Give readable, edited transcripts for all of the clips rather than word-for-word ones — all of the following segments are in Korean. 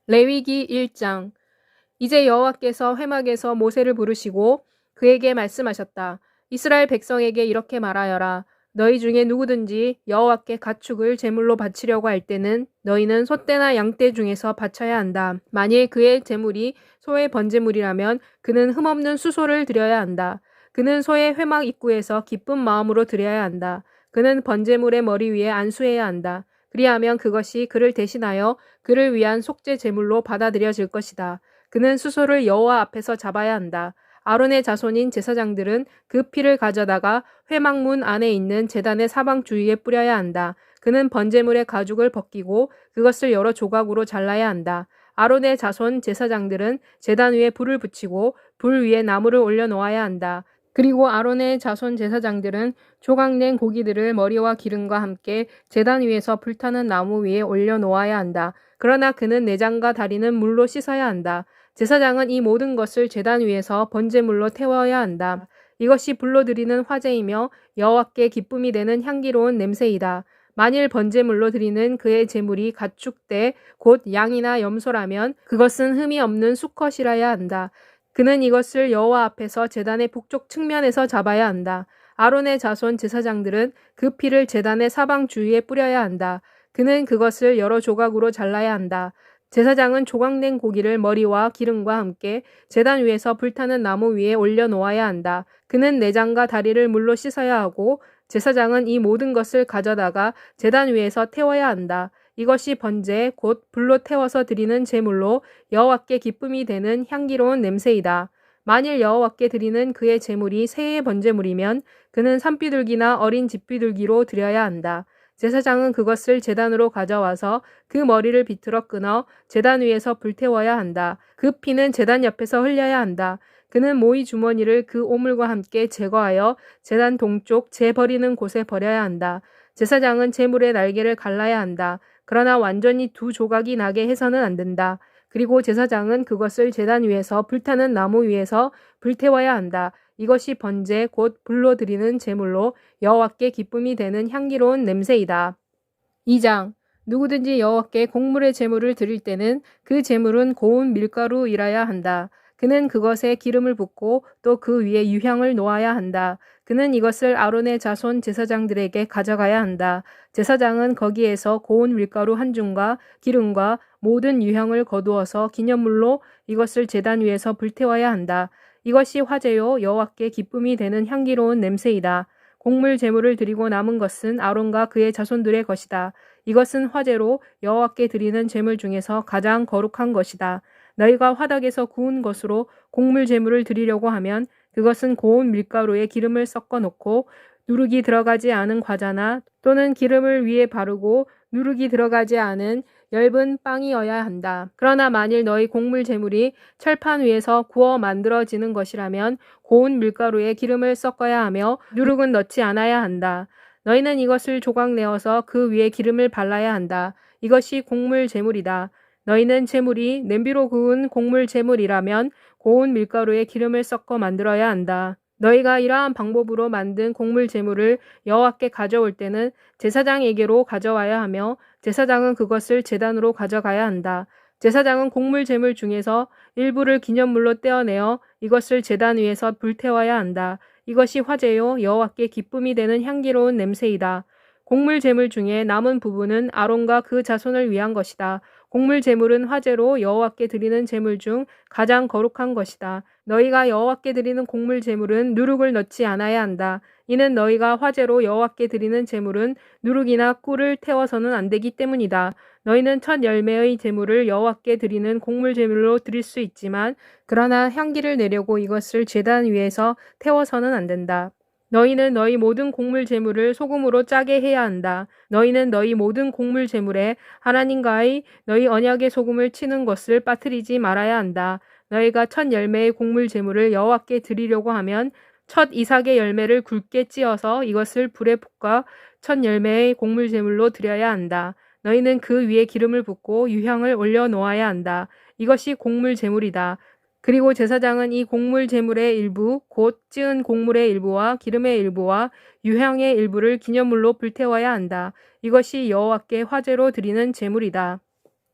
레위기 1장. 이제 여호와께서 회막에서 모세를 부르시고 그에게 말씀하셨다. 이스라엘 백성에게 이렇게 말하여라. 너희 중에 누구든지 여호와께 가축을 제물로 바치려고 할 때는 너희는 소떼나 양떼 중에서 바쳐야 한다. 만일 그의 제물이 소의 번제물이라면 그는 흠없는 수소를 드려야 한다. 그는 소의 회막 입구에서 기쁜 마음으로 드려야 한다. 그는 번제물의 머리 위에 안수해야 한다. 그리하면 그것이 그를 대신하여 그를 위한 속죄 제물로 받아들여질 것이다. 그는 수소를 여호와 앞에서 잡아야 한다. 아론의 자손인 제사장들은 그 피를 가져다가 회막문 안에 있는 제단의 사방 주위에 뿌려야 한다. 그는 번제물의 가죽을 벗기고 그것을 여러 조각으로 잘라야 한다. 아론의 자손 제사장들은 제단 위에 불을 붙이고 불 위에 나무를 올려놓아야 한다. 그리고 아론의 자손 제사장들은 조각낸 고기들을 머리와 기름과 함께 제단 위에서 불타는 나무 위에 올려놓아야 한다. 그러나 그는 내장과 다리는 물로 씻어야 한다. 제사장은 이 모든 것을 제단 위에서 번제물로 태워야 한다. 이것이 불로 드리는 화제이며 여호와께 기쁨이 되는 향기로운 냄새이다. 만일 번제물로 드리는 그의 제물이 가축대 곧 양이나 염소라면 그것은 흠이 없는 수컷이라야 한다. 그는 이것을 여호와 앞에서 제단의 북쪽 측면에서 잡아야 한다. 아론의 자손 제사장들은 그 피를 제단의 사방 주위에 뿌려야 한다. 그는 그것을 여러 조각으로 잘라야 한다. 제사장은 조각낸 고기를 머리와 기름과 함께 제단 위에서 불타는 나무 위에 올려놓아야 한다. 그는 내장과 다리를 물로 씻어야 하고 제사장은 이 모든 것을 가져다가 제단 위에서 태워야 한다. 이것이 번제 곧 불로 태워서 드리는 제물로 여호와께 기쁨이 되는 향기로운 냄새이다. 만일 여호와께 드리는 그의 제물이 새의 번제물이면 그는 산비둘기나 어린 집비둘기로 드려야 한다. 제사장은 그것을 제단으로 가져와서 그 머리를 비틀어 끊어 제단 위에서 불태워야 한다. 그 피는 제단 옆에서 흘려야 한다. 그는 모이 주머니를 그 오물과 함께 제거하여 제단 동쪽 재 버리는 곳에 버려야 한다. 제사장은 제물의 날개를 갈라야 한다. 그러나 완전히 두 조각이 나게 해서는 안 된다. 그리고 제사장은 그것을 제단 위에서 불타는 나무 위에서 불태워야 한다. 이것이 번제 곧 불로 드리는 제물로 여호와께 기쁨이 되는 향기로운 냄새이다. 2장. 누구든지 여호와께 곡물의 제물을 드릴 때는 그 제물은 고운 밀가루이라야 한다. 그는 그것에 기름을 붓고 또 그 위에 유향을 놓아야 한다. 그는 이것을 아론의 자손 제사장들에게 가져가야 한다. 제사장은 거기에서 고운 밀가루 한 줌과 기름과 모든 유향을 거두어서 기념물로 이것을 제단 위에서 불태워야 한다. 이것이 화제요 여호와께 기쁨이 되는 향기로운 냄새이다. 곡물 제물을 드리고 남은 것은 아론과 그의 자손들의 것이다. 이것은 화제로 여호와께 드리는 제물 중에서 가장 거룩한 것이다. 너희가 화덕에서 구운 것으로 곡물 제물을 드리려고 하면 그것은 고운 밀가루에 기름을 섞어 놓고 누룩이 들어가지 않은 과자나 또는 기름을 위에 바르고 누룩이 들어가지 않은 엷은 빵이어야 한다. 그러나 만일 너희 곡물 제물이 철판 위에서 구워 만들어지는 것이라면 고운 밀가루에 기름을 섞어야 하며 누룩은 넣지 않아야 한다. 너희는 이것을 조각 내어서 그 위에 기름을 발라야 한다. 이것이 곡물 제물이다. 너희는 제물이 냄비로 구운 곡물 제물이라면 고운 밀가루에 기름을 섞어 만들어야 한다. 너희가 이러한 방법으로 만든 곡물 제물을 여호와께 가져올 때는 제사장에게로 가져와야 하며 제사장은 그것을 제단으로 가져가야 한다. 제사장은 곡물 제물 중에서 일부를 기념물로 떼어내어 이것을 제단 위에서 불태워야 한다. 이것이 화제요 여호와께 기쁨이 되는 향기로운 냄새이다. 곡물 제물 중에 남은 부분은 아론과 그 자손을 위한 것이다. 곡물 제물은 화제로 여호와께 드리는 제물 중 가장 거룩한 것이다. 너희가 여호와께 드리는 곡물 제물은 누룩을 넣지 않아야 한다. 이는 너희가 화제로 여호와께 드리는 제물은 누룩이나 꿀을 태워서는 안 되기 때문이다. 너희는 첫 열매의 제물을 여호와께 드리는 곡물 제물로 드릴 수 있지만 그러나 향기를 내려고 이것을 제단 위에서 태워서는 안 된다. 너희는 너희 모든 곡물 제물을 소금으로 짜게 해야 한다. 너희는 너희 모든 곡물 제물에 하나님과의 너희 언약의 소금을 치는 것을 빠뜨리지 말아야 한다. 너희가 첫 열매의 곡물 제물을 여호와께 드리려고 하면 첫 이삭의 열매를 굵게 찧어서 이것을 불에 볶아 첫 열매의 곡물 제물로 드려야 한다. 너희는 그 위에 기름을 붓고 유향을 올려 놓아야 한다. 이것이 곡물 제물이다. 그리고 제사장은 이 곡물 제물의 일부 곧 찌은 곡물의 일부와 기름의 일부와 유향의 일부를 기념물로 불태워야 한다. 이것이 여호와께 화제로 드리는 제물이다.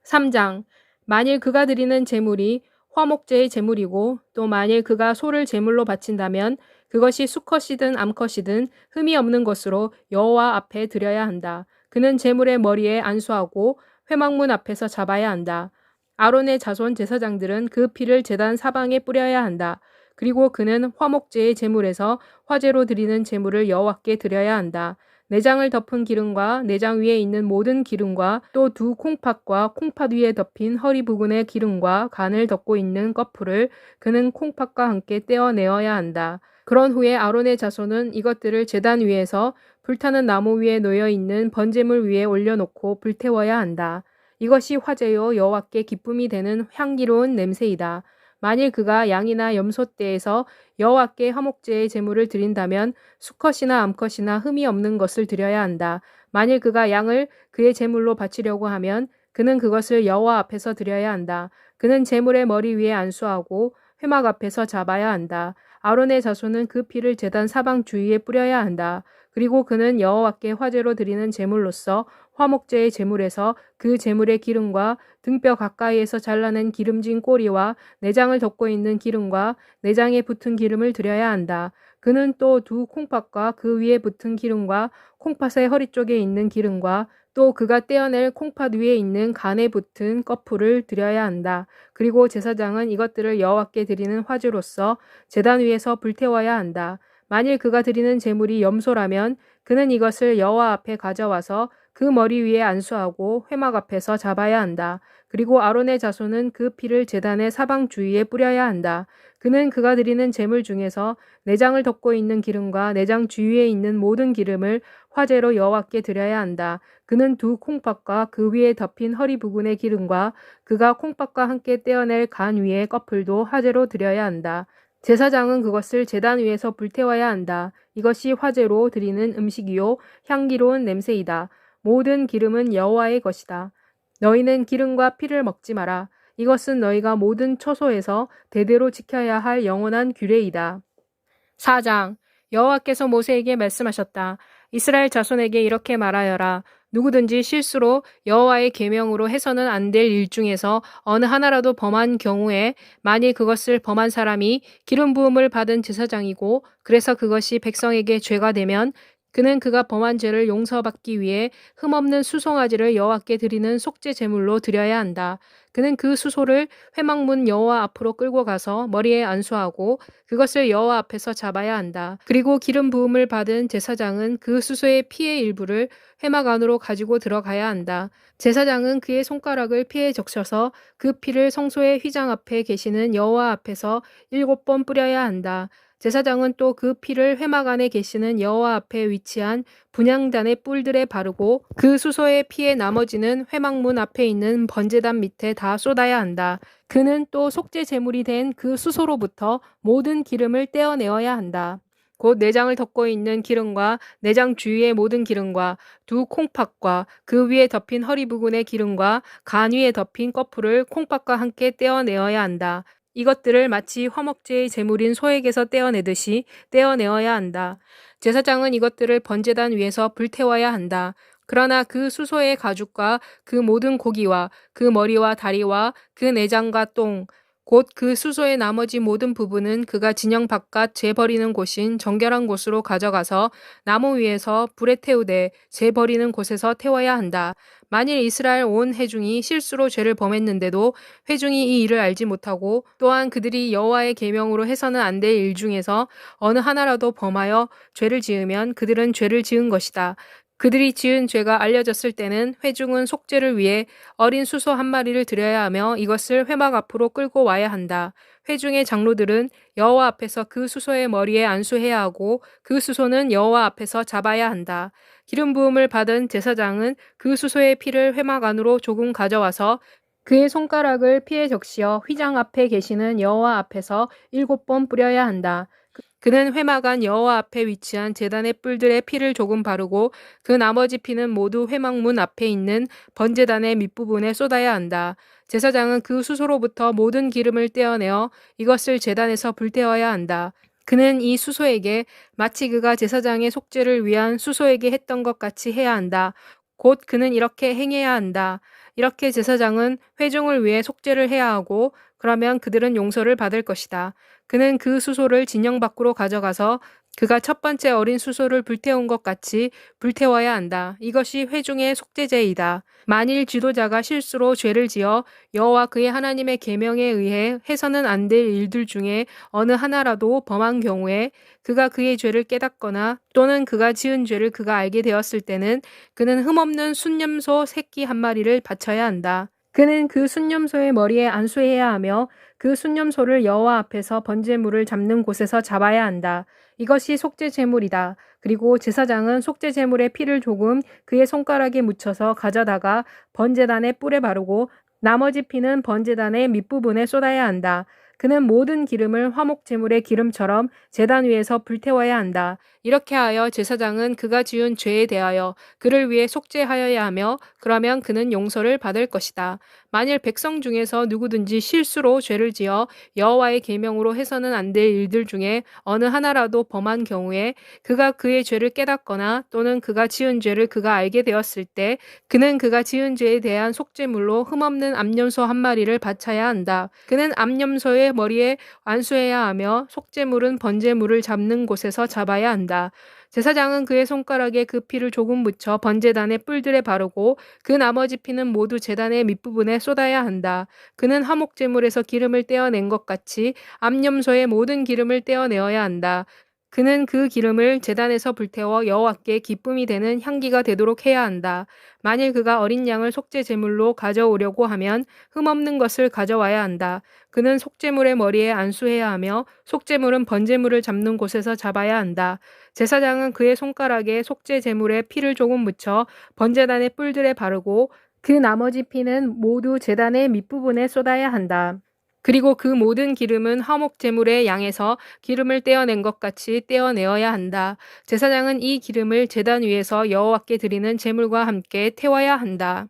3장. 만일 그가 드리는 제물이 화목제의 제물이고 또 만일 그가 소를 제물로 바친다면 그것이 수컷이든 암컷이든 흠이 없는 것으로 여호와 앞에 드려야 한다. 그는 제물의 머리에 안수하고 회막문 앞에서 잡아야 한다. 아론의 자손 제사장들은 그 피를 제단 사방에 뿌려야 한다. 그리고 그는 화목제의 제물에서 화제로 드리는 제물을 여호와께 드려야 한다. 내장을 덮은 기름과 내장 위에 있는 모든 기름과 또 두 콩팥과 콩팥 위에 덮인 허리 부분의 기름과 간을 덮고 있는 꺼풀을 그는 콩팥과 함께 떼어내어야 한다. 그런 후에 아론의 자손은 이것들을 제단 위에서 불타는 나무 위에 놓여 있는 번제물 위에 올려놓고 불태워야 한다. 이것이 화제요 여호와께 기쁨이 되는 향기로운 냄새이다. 만일 그가 양이나 염소떼에서 여호와께 화목제의 제물을 드린다면 수컷이나 암컷이나 흠이 없는 것을 드려야 한다. 만일 그가 양을 그의 제물로 바치려고 하면 그는 그것을 여호와 앞에서 드려야 한다. 그는 제물의 머리 위에 안수하고 회막 앞에서 잡아야 한다. 아론의 자손은 그 피를 제단 사방 주위에 뿌려야 한다. 그리고 그는 여호와께 화제로 드리는 제물로서 화목제의 제물에서 그 제물의 기름과 등뼈 가까이에서 잘라낸 기름진 꼬리와 내장을 덮고 있는 기름과 내장에 붙은 기름을 드려야 한다. 그는 또 두 콩팥과 그 위에 붙은 기름과 콩팥의 허리 쪽에 있는 기름과 또 그가 떼어낼 콩팥 위에 있는 간에 붙은 꺼풀을 드려야 한다. 그리고 제사장은 이것들을 여호와께 드리는 화제로서 제단 위에서 불태워야 한다. 만일 그가 드리는 제물이 염소라면 그는 이것을 여호와 앞에 가져와서 그 머리 위에 안수하고 회막 앞에서 잡아야 한다. 그리고 아론의 자손은 그 피를 제단의 사방 주위에 뿌려야 한다. 그는 그가 드리는 제물 중에서 내장을 덮고 있는 기름과 내장 주위에 있는 모든 기름을 화제로 여호와께 드려야 한다. 그는 두 콩팥과 그 위에 덮인 허리 부분의 기름과 그가 콩팥과 함께 떼어낼 간 위의 꺼풀도 화제로 드려야 한다. 제사장은 그것을 제단 위에서 불태워야 한다. 이것이 화제로 드리는 음식이요 향기로운 냄새이다. 모든 기름은 여호와의 것이다. 너희는 기름과 피를 먹지 마라. 이것은 너희가 모든 처소에서 대대로 지켜야 할 영원한 규례이다. 4장 여호와께서 모세에게 말씀하셨다. 이스라엘 자손에게 이렇게 말하여라. 누구든지 실수로 여호와의 계명으로 해서는 안 될 일 중에서 어느 하나라도 범한 경우에 만일 그것을 범한 사람이 기름 부음을 받은 제사장이고 그래서 그것이 백성에게 죄가 되면 그는 그가 범한 죄를 용서받기 위해 흠없는 수송아지를 여호와께 드리는 속죄 제물로 드려야 한다. 그는 그 수소를 회막문 여호와 앞으로 끌고 가서 머리에 안수하고 그것을 여호와 앞에서 잡아야 한다. 그리고 기름 부음을 받은 제사장은 그 수소의 피의 일부를 회막 안으로 가지고 들어가야 한다. 제사장은 그의 손가락을 피에 적셔서 그 피를 성소의 휘장 앞에 계시는 여호와 앞에서 7번 뿌려야 한다. 제사장은 또 그 피를 회막 안에 계시는 여호와 앞에 위치한 분향단의 뿔들에 바르고 그 수소의 피의 나머지는 회막문 앞에 있는 번제단 밑에 다 쏟아야 한다. 그는 또 속죄 제물이 된 그 수소로부터 모든 기름을 떼어내어야 한다. 곧 내장을 덮고 있는 기름과 내장 주위의 모든 기름과 두 콩팥과 그 위에 덮인 허리 부분의 기름과 간 위에 덮인 꺼풀을 콩팥과 함께 떼어내어야 한다. 이것들을 마치 화목제의 제물인 소에게서 떼어내듯이 떼어내어야 한다. 제사장은 이것들을 번제단 위에서 불태워야 한다. 그러나 그 수소의 가죽과 그 모든 고기와 그 머리와 다리와 그 내장과 똥, 곧 그 수소의 나머지 모든 부분은 그가 진영 바깥 재 버리는 곳인 정결한 곳으로 가져가서 나무 위에서 불에 태우되 재 버리는 곳에서 태워야 한다. 만일 이스라엘 온 회중이 실수로 죄를 범했는데도 회중이 이 일을 알지 못하고 또한 그들이 여호와의 계명으로 해서는 안 될 일 중에서 어느 하나라도 범하여 죄를 지으면 그들은 죄를 지은 것이다. 그들이 지은 죄가 알려졌을 때는 회중은 속죄를 위해 어린 수소 한 마리를 드려야 하며 이것을 회막 앞으로 끌고 와야 한다. 회중의 장로들은 여호와 앞에서 그 수소의 머리에 안수해야 하고 그 수소는 여호와 앞에서 잡아야 한다. 기름 부음을 받은 제사장은 그 수소의 피를 회막 안으로 조금 가져와서 그의 손가락을 피에 적시어 휘장 앞에 계시는 여호와 앞에서 7번 뿌려야 한다. 그는 회막 안 여호와 앞에 위치한 제단의 뿔들의 피를 조금 바르고 그 나머지 피는 모두 회막문 앞에 있는 번제단의 밑부분에 쏟아야 한다. 제사장은 그 수소로부터 모든 기름을 떼어내어 이것을 제단에서 불태워야 한다. 그는 이 수소에게 마치 그가 제사장의 속죄를 위한 수소에게 했던 것 같이 해야 한다. 곧 그는 이렇게 행해야 한다. 이렇게 제사장은 회중을 위해 속죄를 해야 하고 그러면 그들은 용서를 받을 것이다. 그는 그 수소를 진영 밖으로 가져가서 그가 첫 번째 어린 수소를 불태운 것 같이 불태워야 한다. 이것이 회중의 속죄제이다. 만일 지도자가 실수로 죄를 지어 여호와 그의 하나님의 계명에 의해 해서는 안 될 일들 중에 어느 하나라도 범한 경우에 그가 그의 죄를 깨닫거나 또는 그가 지은 죄를 그가 알게 되었을 때는 그는 흠없는 순념소 새끼 한 마리를 바쳐야 한다. 그는 그 순념소의 머리에 안수해야 하며 그 순념소를 여호와 앞에서 번제물을 잡는 곳에서 잡아야 한다. 이것이 속죄 제물이다. 그리고 제사장은 속죄 제물의 피를 조금 그의 손가락에 묻혀서 가져다가 번제단의 뿔에 바르고 나머지 피는 번제단의 밑부분에 쏟아야 한다. 그는 모든 기름을 화목 제물의 기름처럼 제단 위에서 불태워야 한다. 이렇게 하여 제사장은 그가 지은 죄에 대하여 그를 위해 속죄하여야 하며 그러면 그는 용서를 받을 것이다. 만일 백성 중에서 누구든지 실수로 죄를 지어 여호와의 계명으로 해서는 안 될 일들 중에 어느 하나라도 범한 경우에 그가 그의 죄를 깨닫거나 또는 그가 지은 죄를 그가 알게 되었을 때 그는 그가 지은 죄에 대한 속죄물로 흠없는 암염소 한 마리를 바쳐야 한다. 그는 암염소의 머리에 안수해야 하며 속죄물은 번제물을 잡는 곳에서 잡아야 한다. 제사장은 그의 손가락에 그 피를 조금 묻혀 번제단의 뿔들에 바르고 그 나머지 피는 모두 제단의 밑부분에 쏟아야 한다. 그는 화목제물에서 기름을 떼어낸 것 같이 암염소의 모든 기름을 떼어내어야 한다. 그는 그 기름을 제단에서 불태워 여호와께 기쁨이 되는 향기가 되도록 해야 한다. 만일 그가 어린 양을 속죄 제물로 가져오려고 하면 흠없는 것을 가져와야 한다. 그는 속죄물의 머리에 안수해야 하며 속죄물은 번제물을 잡는 곳에서 잡아야 한다. 제사장은 그의 손가락에 속죄 제물에 피를 조금 묻혀 번제단의 뿔들에 바르고 그 나머지 피는 모두 제단의 밑부분에 쏟아야 한다. 그리고 그 모든 기름은 화목 제물의 양에서 기름을 떼어낸 것 같이 떼어내어야 한다. 제사장은 이 기름을 제단 위에서 여호와께 드리는 제물과 함께 태워야 한다.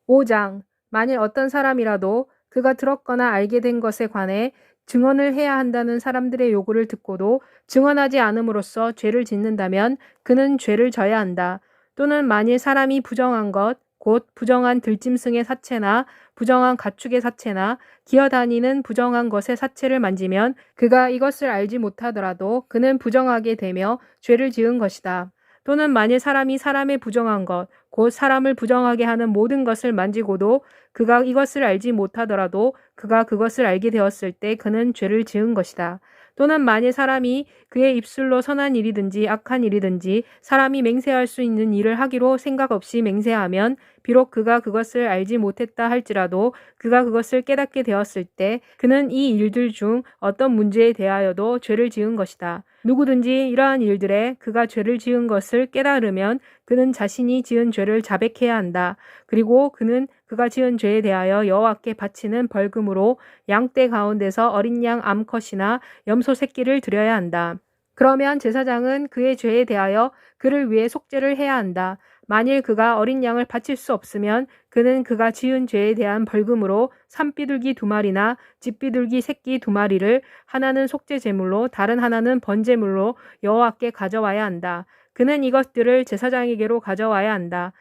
5장. 만일 어떤 사람이라도 그가 들었거나 알게 된 것에 관해 증언을 해야 한다는 사람들의 요구를 듣고도 증언하지 않음으로써 죄를 짓는다면 그는 죄를 져야 한다. 또는 만일 사람이 부정한 것, 곧 부정한 들짐승의 사체나 부정한 가축의 사체나 기어다니는 부정한 것의 사체를 만지면 그가 이것을 알지 못하더라도 그는 부정하게 되며 죄를 지은 것이다. 또는 만일 사람이 사람의 부정한 것, 곧 사람을 부정하게 하는 모든 것을 만지고도 그가 이것을 알지 못하더라도 그가 그것을 알게 되었을 때 그는 죄를 지은 것이다. 또는 만일 사람이 그의 입술로 선한 일이든지 악한 일이든지 사람이 맹세할 수 있는 일을 하기로 생각 없이 맹세하면 비록 그가 그것을 알지 못했다 할지라도 그가 그것을 깨닫게 되었을 때 그는 이 일들 중 어떤 문제에 대하여도 죄를 지은 것이다. 누구든지 이러한 일들에 그가 죄를 지은 것을 깨달으면 그는 자신이 지은 죄를 자백해야 한다. 그리고 그는 그가 지은 죄에 대하여 여호와께 바치는 벌금으로 양떼 가운데서 어린 양 암컷이나 염소 새끼를 드려야 한다. 그러면 제사장은 그의 죄에 대하여 그를 위해 속죄를 해야 한다. 만일 그가 어린 양을 바칠 수 없으면 그는 그가 지은 죄에 대한 벌금으로 산비둘기 2마리나 집비둘기 새끼 2마리를 하나는 속죄 제물로 다른 하나는 번제물로 여호와께 가져와야 한다. 그는 이것들을 제사장에게로 가져와야 한다.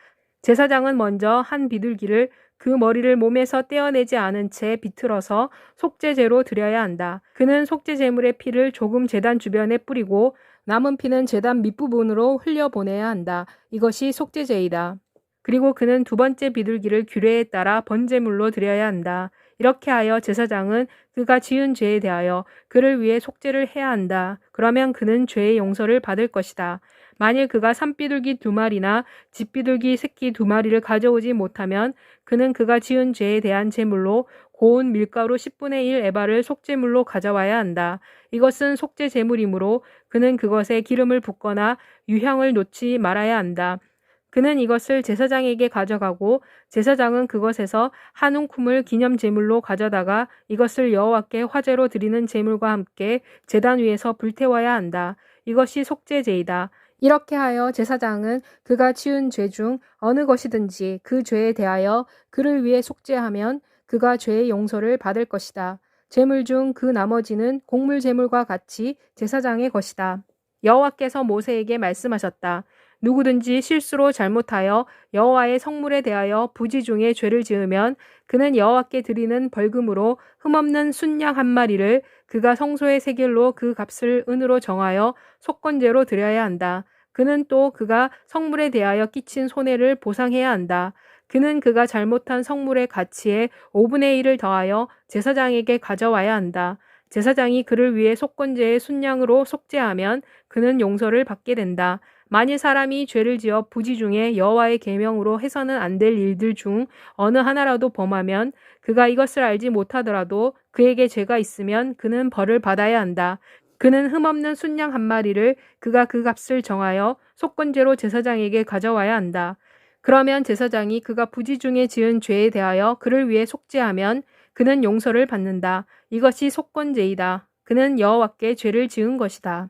제사장은 먼저 한 비둘기를 그 머리를 몸에서 떼어내지 않은 채 비틀어서 속죄제로 드려야 한다. 그는 속죄 제물의 피를 조금 제단 주변에 뿌리고 남은 피는 제단 밑부분으로 흘려보내야 한다. 이것이 속죄제이다. 그리고 그는 두 번째 비둘기를 규례에 따라 번제물로 드려야 한다. 이렇게 하여 제사장은 그가 지은 죄에 대하여 그를 위해 속죄를 해야 한다. 그러면 그는 죄의 용서를 받을 것이다. 만일 그가 산비둘기 2마리나 집비둘기 새끼 2마리를 가져오지 못하면 그는 그가 지은 죄에 대한 제물로 고운 밀가루 10분의 1 에바를 속죄물로 가져와야 한다. 이것은 속죄 제물이므로 그는 그것에 기름을 붓거나 유향을 놓지 말아야 한다. 그는 이것을 제사장에게 가져가고 제사장은 그것에서 한 움큼을 기념 제물로 가져다가 이것을 여호와께 화제로 드리는 제물과 함께 제단 위에서 불태워야 한다. 이것이 속죄제이다. 이렇게 하여 제사장은 그가 지은 죄 중 어느 것이든지 그 죄에 대하여 그를 위해 속죄하면 그가 죄의 용서를 받을 것이다. 제물 중 그 나머지는 곡물 제물과 같이 제사장의 것이다. 여호와께서 모세에게 말씀하셨다. 누구든지 실수로 잘못하여 여호와의 성물에 대하여 부지 중에 죄를 지으면 그는 여호와께 드리는 벌금으로 흠없는 순양 한 마리를 그가 성소의 세겔로 그 값을 은으로 정하여 속건제로 드려야 한다. 그는 또 그가 성물에 대하여 끼친 손해를 보상해야 한다. 그는 그가 잘못한 성물의 가치에 5분의 1을 더하여 제사장에게 가져와야 한다. 제사장이 그를 위해 속건제의 순양으로 속죄하면 그는 용서를 받게 된다. 만일 사람이 죄를 지어 부지 중에 여호와의 계명으로 해서는 안 될 일들 중 어느 하나라도 범하면 그가 이것을 알지 못하더라도 그에게 죄가 있으면 그는 벌을 받아야 한다. 그는 흠없는 순양 한 마리를 그가 그 값을 정하여 속건제로 제사장에게 가져와야 한다. 그러면 제사장이 그가 부지 중에 지은 죄에 대하여 그를 위해 속죄하면 그는 용서를 받는다. 이것이 속건제이다. 그는 여호와께 죄를 지은 것이다.